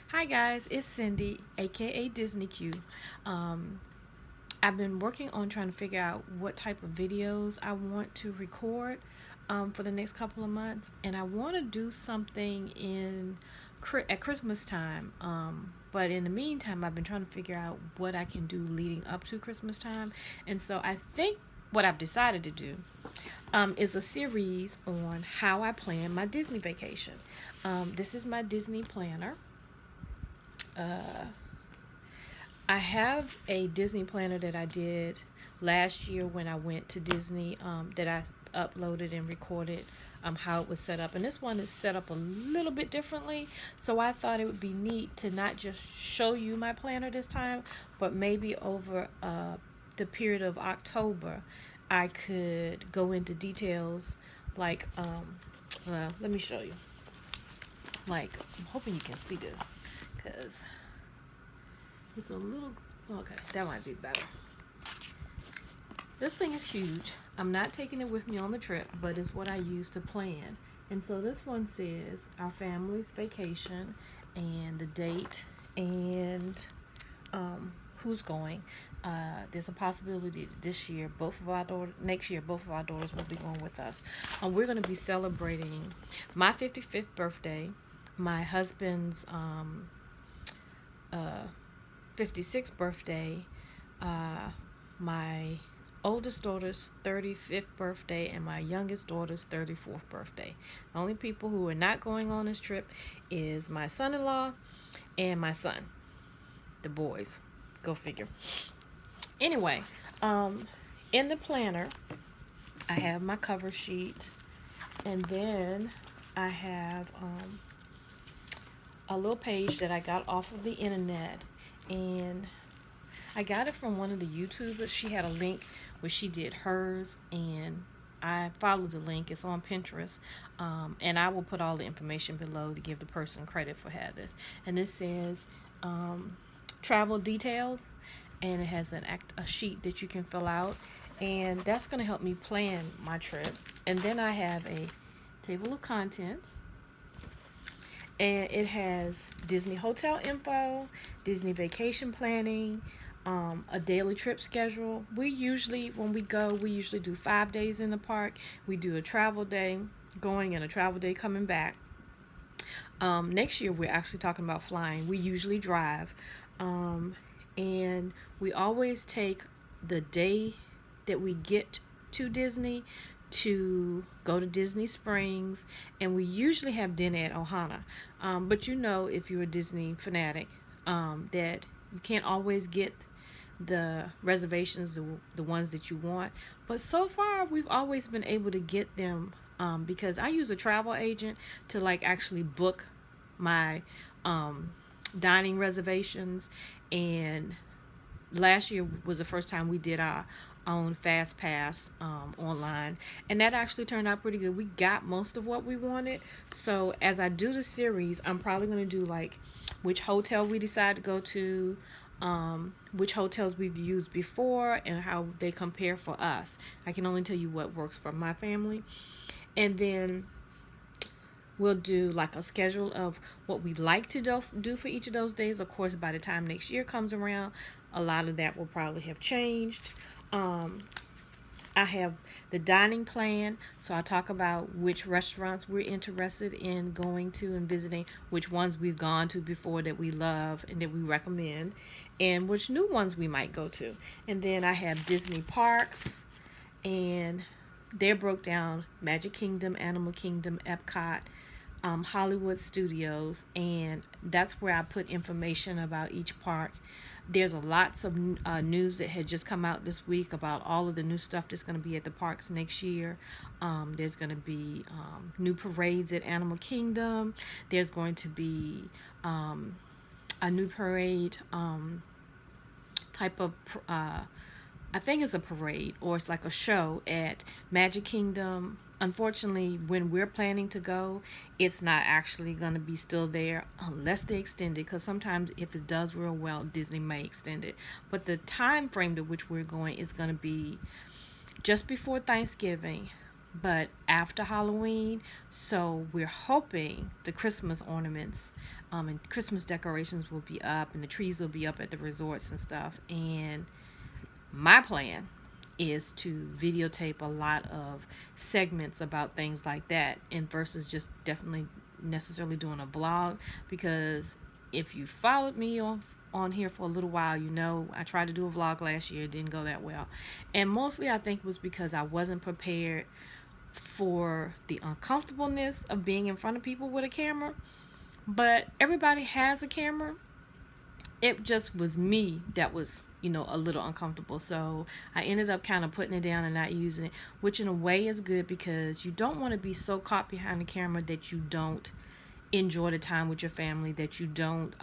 Hi guys, it's Cindy, aka Disney Q. Um, I've been working on trying to figure out what type of videos I want to record for the next couple of months, and I want to do something at Christmas time. But in the meantime, I've been trying to figure out what I can do leading up to Christmas time, and so I think what I've decided to do is a series on how I plan my Disney vacation. This is my Disney planner. Uh, I have a Disney planner that I did last year when I went to Disney that I uploaded and recorded how it was set up. And this one is set up a little bit differently. So I thought it would be neat to not just show you my planner this time, but maybe over the period of October, I could go into details like, let me show you. Like, I'm hoping you can see this because it's a little, okay, that might be better. This thing is huge. I'm not taking it with me on the trip, but it's what I use to plan. And so this one says our family's vacation and the date and who's going. There's a possibility that next year, both of our daughters will be going with us. We're going to be celebrating my 55th birthday, my husband's 56th birthday, my oldest daughter's 35th birthday, and my youngest daughter's 34th birthday. The only people who are not going on this trip is my son-in-law and my son, the boys. Go figure. Anyway, in the planner, I have my cover sheet, and then I have a little page that I got off of the internet, and I got it from one of the YouTubers. She had a link where she did hers, and I followed the link. It's on Pinterest, and I will put all the information below to give the person credit for having this. And this says travel details, and it has a sheet that you can fill out, and that's going to help me plan my trip. And then I have a table of contents, and it has Disney hotel info, Disney vacation planning, a daily trip schedule. When we go, we usually do 5 days in the park. We do a travel day going and a travel day coming back. Next year, we're actually talking about flying. We usually drive. And we always take the day that we get to Disney to go to Disney Springs, and we usually have dinner at Ohana. But if you're a Disney fanatic, that you can't always get the reservations, the ones that you want. But so far, we've always been able to get them because I use a travel agent to actually book my dining reservations. And last year was the first time we did our own fast pass online, and that actually turned out pretty good. We got most of what we wanted. So as I do the series, I'm probably going to do which hotel we decide to go to, which hotels we've used before, and how they compare for us. I can only tell you what works for my family. And then we'll do a schedule of what we'd like to do for each of those days. Of course, by the time next year comes around, a lot of that will probably have changed. I have the dining plan, so I talk about which restaurants we're interested in going to and visiting, which ones we've gone to before that we love and that we recommend, and which new ones we might go to. And then I have Disney parks, and they're broke down: Magic Kingdom, Animal Kingdom, Epcot, Hollywood Studios, and that's where I put information about each park. There's lots of news that had just come out this week about all of the new stuff that's going to be at the parks next year. There's going to be new parades at Animal Kingdom. There's going to be a new parade type of I think it's a parade, or it's like a show at Magic Kingdom. Unfortunately, when we're planning to go, it's not actually going to be still there unless they extend it, because sometimes if it does real well, Disney may extend it. But the time frame to which we're going is going to be just before Thanksgiving, but after Halloween. So we're hoping the Christmas ornaments and Christmas decorations will be up and the trees will be up at the resorts and stuff. And my plan is to videotape a lot of segments about things like that, and versus just definitely necessarily doing a vlog, because if you followed me on here for a little while, you know I tried to do a vlog last year. It didn't go that well, and mostly I think it was because I wasn't prepared for the uncomfortableness of being in front of people with a camera. But everybody has a camera. It just was me that was, a little uncomfortable. So I ended up kind of putting it down and not using it, which in a way is good, because you don't want to be so caught behind the camera that you don't enjoy the time with your family, that you don't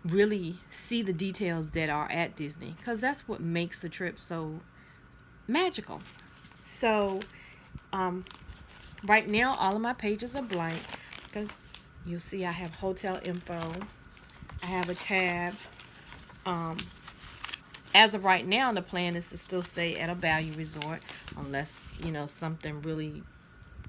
really see the details that are at Disney, because that's what makes the trip so magical. So right now all of my pages are blank. You'll see I have hotel info. I have a tab. As of right now, the plan is to still stay at a value resort, unless something really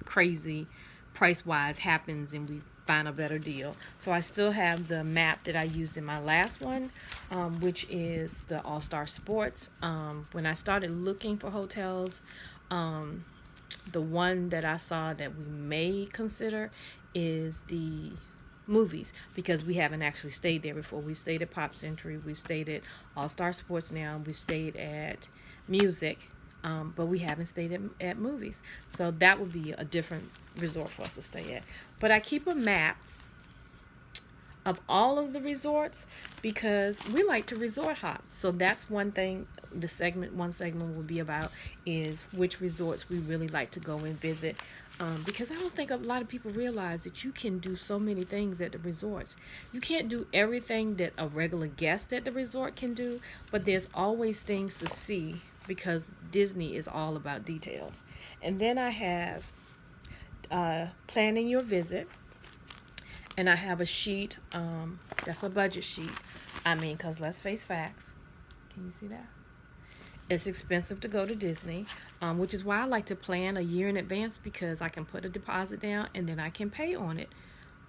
crazy price-wise happens and we find a better deal. So I still have the map that I used in my last one, which is the All-Star Sports. When I started looking for hotels, the one that I saw that we may consider is the movies, because we haven't actually stayed there before. We've stayed at Pop Century, we've stayed at All Star Sports now, we've stayed at Music, but we haven't stayed at movies. So that would be a different resort for us to stay at. But I keep a map of all of the resorts because we like to resort hop. So that's one thing one segment will be about, is which resorts we really like to go and visit. Because I don't think a lot of people realize that you can do so many things at the resorts. You can't do everything that a regular guest at the resort can do, but there's always things to see, because Disney is all about details. And then I have planning your visit, and I have a sheet, that's a budget sheet. Because let's face facts. Can you see that? It's expensive to go to Disney, which is why I like to plan a year in advance, because I can put a deposit down and then I can pay on it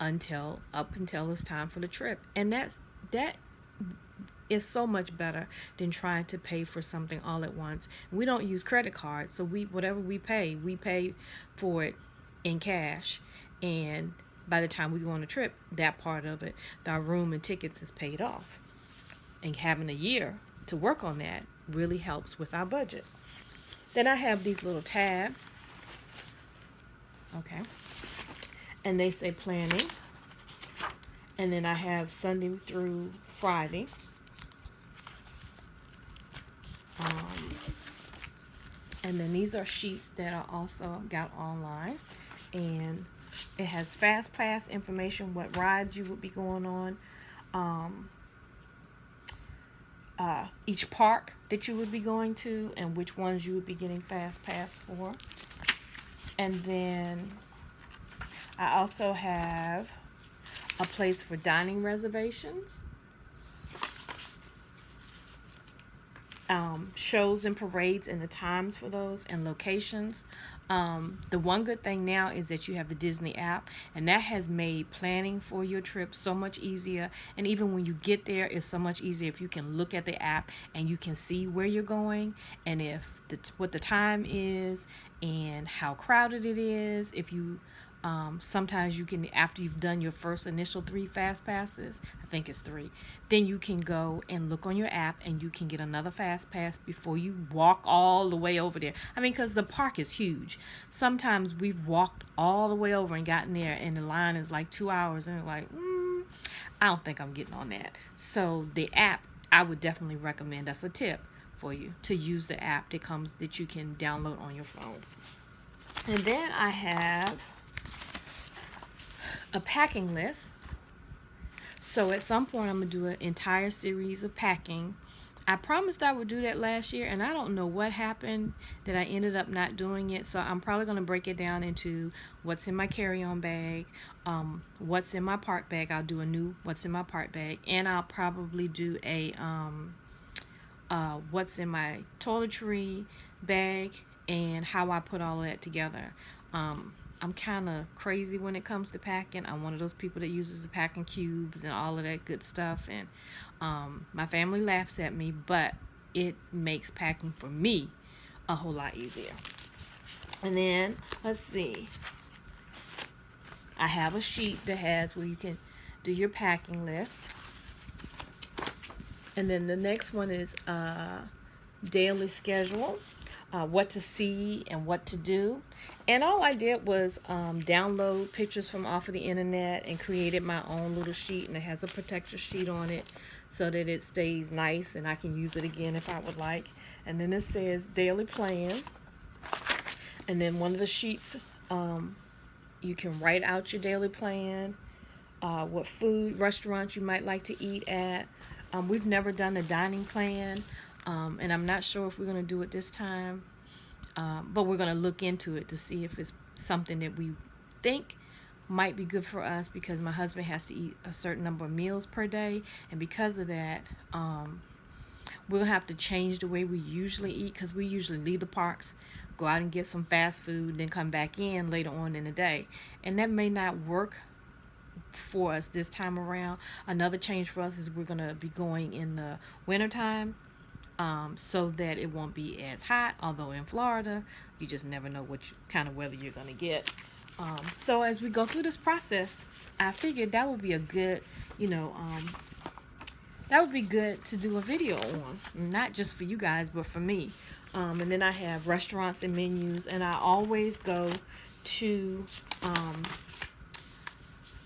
up until it's time for the trip. And that is so much better than trying to pay for something all at once. We don't use credit cards, so whatever we pay for it in cash, and by the time we go on a trip, that part of it, our room and tickets, is paid off. And having a year to work on that really helps with our budget. Then I have these little tabs, okay, and they say planning, and then I have Sunday through Friday, and then these are sheets that I also got online, and it has fast pass information, what rides you would be going on, each park that you would be going to, and which ones you would be getting fast pass for. And then I also have a place for dining reservations, shows and parades and the times for those, and locations. The one good thing now is that you have the Disney app, and that has made planning for your trip so much easier. And even when you get there, it's so much easier if you can look at the app and you can see where you're going, and what the time is, and how crowded it is. If you sometimes you can, after you've done your first initial 3 fast passes, I think it's 3, then you can go and look on your app and you can get another fast pass before you walk all the way over there. Because the park is huge. Sometimes we've walked all the way over and gotten there and the line is like 2 hours, and like, I don't think I'm getting on that. So the app, I would definitely recommend, that's a tip for you, to use the app that you can download on your phone. And then I have a packing list. So at some point I'm gonna do an entire series of packing. I promised I would do that last year, and I don't know what happened that I ended up not doing it. So I'm probably gonna break it down into what's in my carry-on bag, what's in my park bag. I'll do a new what's in my park bag, and I'll probably do a what's in my toiletry bag, and how I put all that together. I'm kind of crazy when it comes to packing. I'm one of those people that uses the packing cubes and all of that good stuff. And my family laughs at me, but it makes packing for me a whole lot easier. And then, let's see. I have a sheet that has where you can do your packing list. And then the next one is daily schedule, what to see and what to do. And all I did was download pictures from off of the internet and created my own little sheet, and it has a protector sheet on it so that it stays nice and I can use it again if I would like. And then it says daily plan. And then one of the sheets, you can write out your daily plan, what food, restaurants you might like to eat at. We've never done a dining plan, and I'm not sure if we're going to do it this time, but we're going to look into it to see if it's something that we think might be good for us, because my husband has to eat a certain number of meals per day, and because of that, we'll have to change the way we usually eat, because we usually leave the parks, go out and get some fast food, then come back in later on in the day, and that may not work for us this time around. Another change for us is we're going to be going in the wintertime, so that it won't be as hot, although in Florida you just never know what kind of weather you're going to get. So as we go through this process, I figured that would be a good, that would be good to do a video on, not just for you guys, but for me. And then I have restaurants and menus, and I always go to,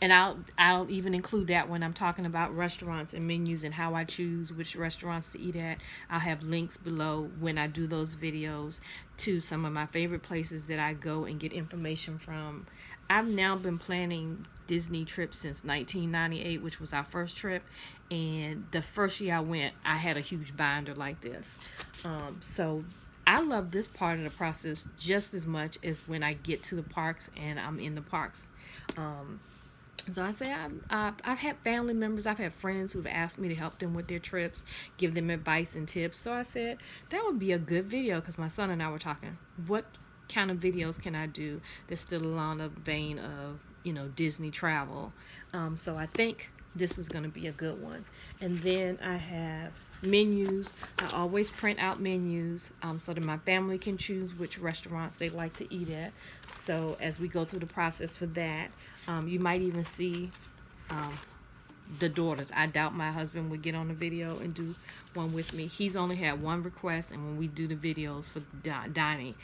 and I'll even include that when I'm talking about restaurants and menus and how I choose which restaurants to eat at. I'll have links below when I do those videos to some of my favorite places that I go and get information from. I've now been planning Disney trips since 1998, which was our first trip. And the first year I went, I had a huge binder like this. So I love this part of the process just as much as when I get to the parks and I'm in the parks. So I say I've had family members, I've had friends who've asked me to help them with their trips, give them advice and tips. So I said that would be a good video, because my son and I were talking, what kind of videos can I do that's still along the vein of, Disney travel. So I think this is going to be a good one. And then I have menus. I always print out menus so that my family can choose which restaurants they like to eat at. So as we go through the process for that, you might even see the daughters. I doubt my husband would get on the video and do one with me. He's only had one request, and when we do the videos for dining,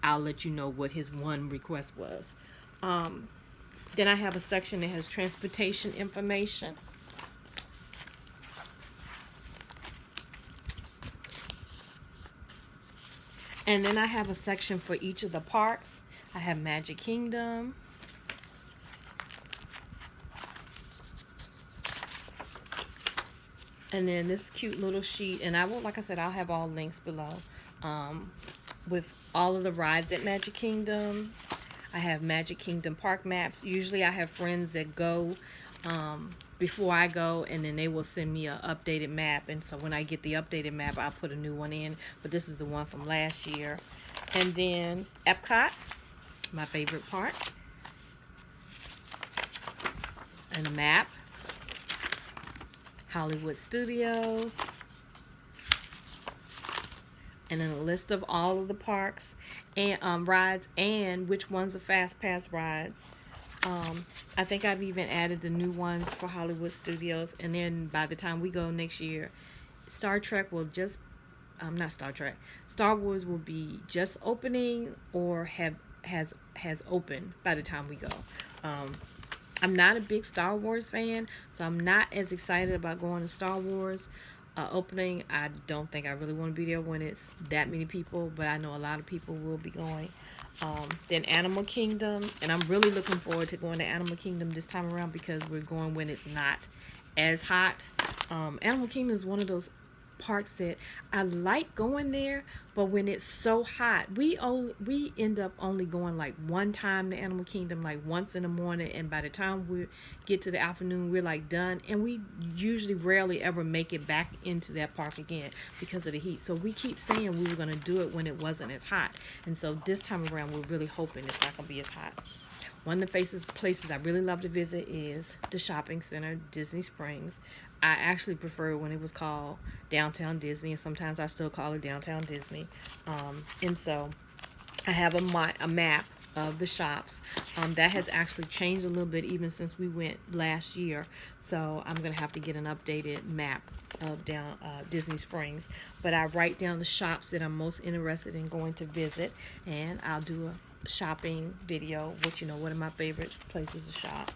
I'll let you know what his one request was. Then I have a section that has transportation information. And then I have a section for each of the parks. I have Magic Kingdom. And then this cute little sheet, and like I said, I'll have all links below, with all of the rides at Magic Kingdom. I have Magic Kingdom park maps. Usually I have friends that go before I go, and then they will send me an updated map. And so when I get the updated map, I'll put a new one in. But this is the one from last year. And then Epcot, my favorite park. And a map. Hollywood Studios. And then a list of all of the parks and rides, and which ones are Fast Pass rides. I think I've even added the new ones for Hollywood Studios. And then by the time we go next year, Star Wars will be just opening or has opened by the time we go. I'm not a big Star Wars fan, so I'm not as excited about going to Star Wars opening. I don't think I really want to be there when it's that many people, but I know a lot of people will be going. Then Animal Kingdom, and I'm really looking forward to going to Animal Kingdom this time around, because we're going when it's not as hot. Animal Kingdom is one of those parks that I like going there, but when it's so hot, we end up only going like one time to Animal Kingdom, like once in the morning, and by the time we get to the afternoon, we're like done, and we usually rarely ever make it back into that park again because of the heat. So we keep saying we were going to do it when it wasn't as hot, and so this time around we're really hoping it's not going to be as hot. One of the places I really love to visit is the shopping center, Disney Springs. I actually prefer when it was called Downtown Disney, and sometimes I still call it Downtown Disney. And so I have a map of the shops. That has actually changed a little bit even since we went last year. So I'm going to have to get an updated map of Disney Springs. But I write down the shops that I'm most interested in going to visit, and I'll do a shopping video, which, one of my favorite places to shop.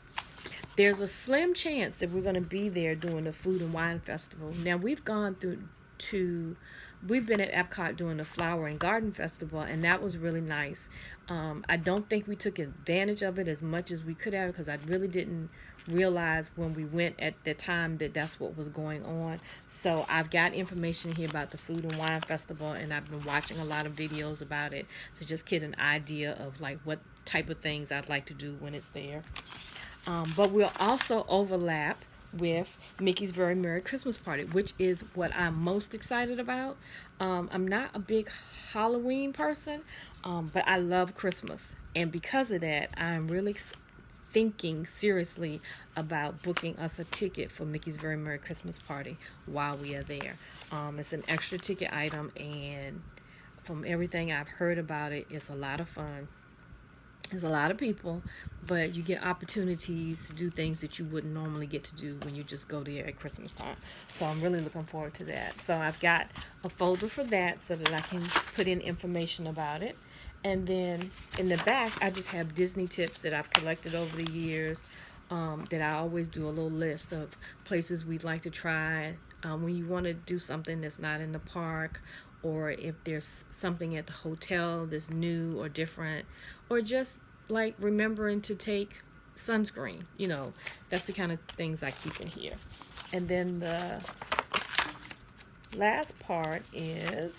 There's a slim chance that we're going to be there doing the Food and Wine Festival. Now, we've been at Epcot doing the Flower and Garden Festival, and that was really nice. I don't think we took advantage of it as much as we could have, because I really didn't realize when we went at the time that that's what was going on. So I've got information here about the Food and Wine Festival, and I've been watching a lot of videos about it to just get an idea of like what type of things I'd like to do when it's there. But we'll also overlap with Mickey's Very Merry Christmas Party, which is what I'm most excited about. I'm not a big Halloween person, but I love Christmas. And because of that, I'm really thinking seriously about booking us a ticket for Mickey's Very Merry Christmas Party while we are there. It's an extra ticket item, and from everything I've heard about it, it's a lot of fun. There's a lot of people, but you get opportunities to do things that you wouldn't normally get to do when you just go there at Christmas time. So I'm really looking forward to that. So I've got a folder for that so that I can put in information about it. And then in the back, I just have Disney tips that I've collected over the years, that I always do a little list of places we'd like to try. When you want to do something that's not in the park, or if there's something at the hotel that's new or different, or just like remembering to take sunscreen, that's the kind of things I keep in here. And then the last part is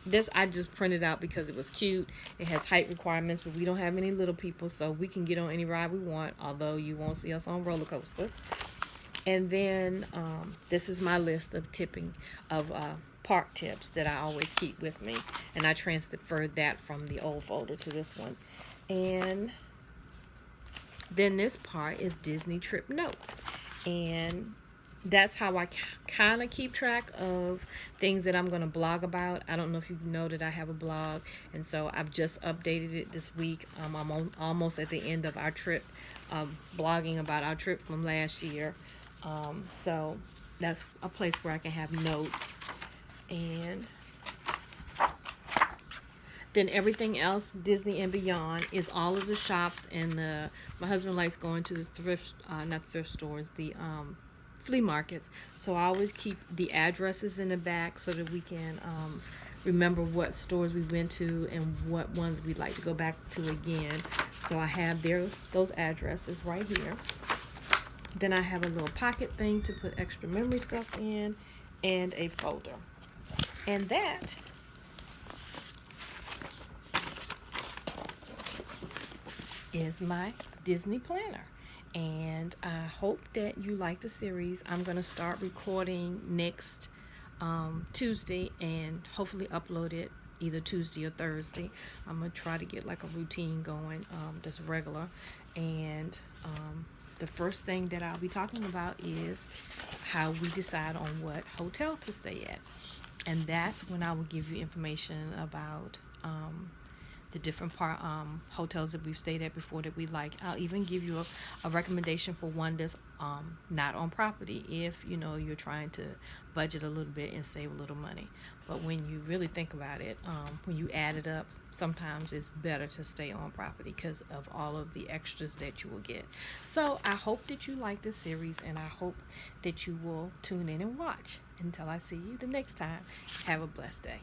this I just printed out because it was cute. It has height requirements, but we don't have any little people, so we can get on any ride we want, although you won't see us on roller coasters. And then this is my list of park tips that I always keep with me, and I transferred that from the old folder to this one. And then this part is Disney trip notes, and that's how I kind of keep track of things that I'm going to blog about. I don't know if you know that I have a blog, and so I've just updated it this week. I'm almost at the end of our trip, blogging about our trip from last year. So that's a place where I can have notes. And then everything else, Disney and Beyond, is all of the shops, and my husband likes going to the not thrift stores, the flea markets. So I always keep the addresses in the back so that we can remember what stores we went to and what ones we'd like to go back to again. So I have those addresses right here. Then I have a little pocket thing to put extra memory stuff in, and a folder. And that is my Disney planner. And I hope that you like the series. I'm going to start recording next Tuesday and hopefully upload it either Tuesday or Thursday. I'm going to try to get like a routine going that's regular. And the first thing that I'll be talking about is how we decide on what hotel to stay at. And that's when I will give you information about the different hotels that we've stayed at before that we like. I'll even give you a recommendation for one that's not on property if you're trying to budget a little bit and save a little money. But when you really think about it, when you add it up, sometimes it's better to stay on property because of all of the extras that you will get. So I hope that you like this series, and I hope that you will tune in and watch. Until I see you the next time, have a blessed day.